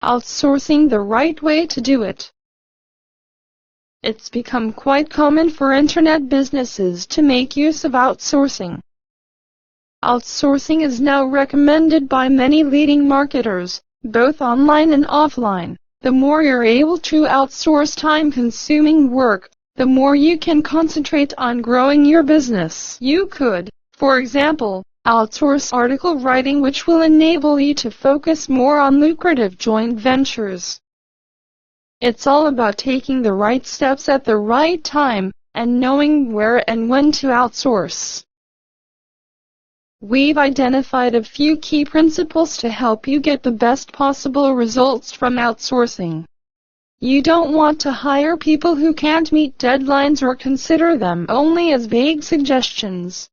Outsourcing the right way to do it. It's become quite common for internet businesses to make use of outsourcing. Outsourcing is now recommended by many leading marketers, both online and offline. The more you're able to outsource time-consuming work, the more you can concentrate on growing your business. You could, for example, outsource article writing, which will enable you to focus more on lucrative joint ventures. It's all about taking the right steps at the right time, and knowing where and when to outsource. We've identified a few key principles to help you get the best possible results from outsourcing. You don't want to hire people who can't meet deadlines or consider them only as vague suggestions.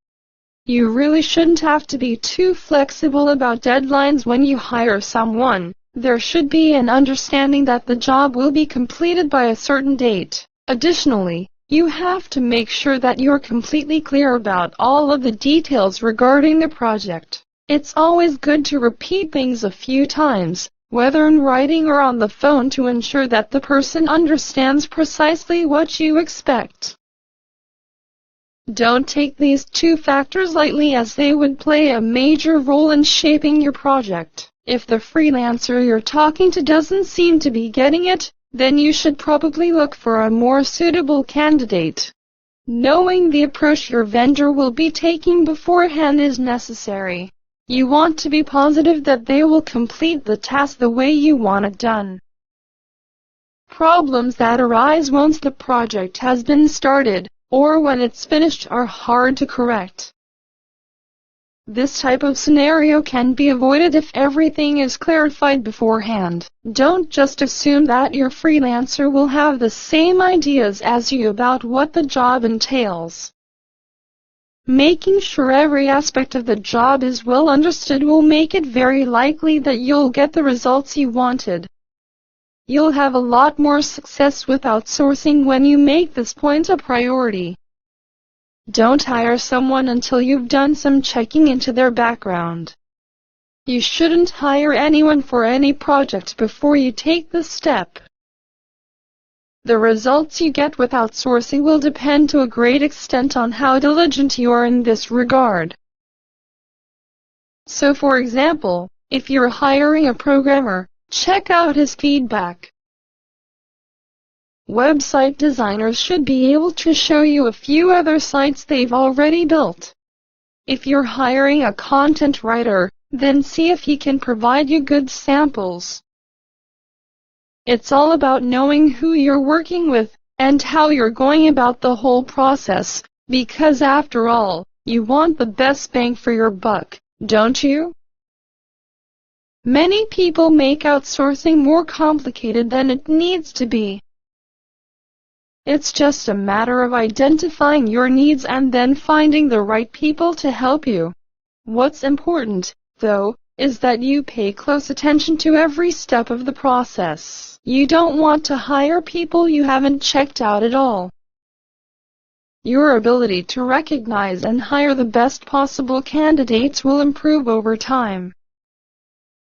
You really shouldn't have to be too flexible about deadlines when you hire someone. There should be an understanding that the job will be completed by a certain date. Additionally, you have to make sure that you're completely clear about all of the details regarding the project. It's always good to repeat things a few times, whether in writing or on the phone, to ensure that the person understands precisely what you expect. Don't take these two factors lightly, as they would play a major role in shaping your project. If the freelancer you're talking to doesn't seem to be getting it, then you should probably look for a more suitable candidate. Knowing the approach your vendor will be taking beforehand is necessary. You want to be positive that they will complete the task the way you want it done. Problems that arise once the project has been started, or when it's finished, are hard to correct. This type of scenario can be avoided if everything is clarified beforehand. Don't just assume that your freelancer will have the same ideas as you about what the job entails. Making sure every aspect of the job is well understood will make it very likely that you'll get the results you wanted. You'll have a lot more success with outsourcing when you make this point a priority. Don't hire someone until you've done some checking into their background. You shouldn't hire anyone for any project before you take this step. The results you get with outsourcing will depend to a great extent on how diligent you are in this regard. So, for example, if you're hiring a programmer, check out his feedback. Website designers should be able to show you a few other sites they've already built. If you're hiring a content writer, then see if he can provide you good samples. It's all about knowing who you're working with, and how you're going about the whole process, because after all, you want the best bang for your buck, don't you? Many people make outsourcing more complicated than it needs to be. It's just a matter of identifying your needs and then finding the right people to help you. What's important, though, is that you pay close attention to every step of the process. You don't want to hire people you haven't checked out at all. Your ability to recognize and hire the best possible candidates will improve over time.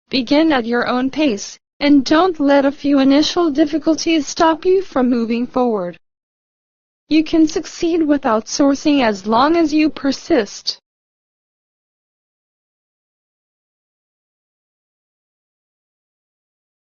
Begin at your own pace, and don't let a few initial difficulties stop you from moving forward. You can succeed with outsourcing as long as you persist.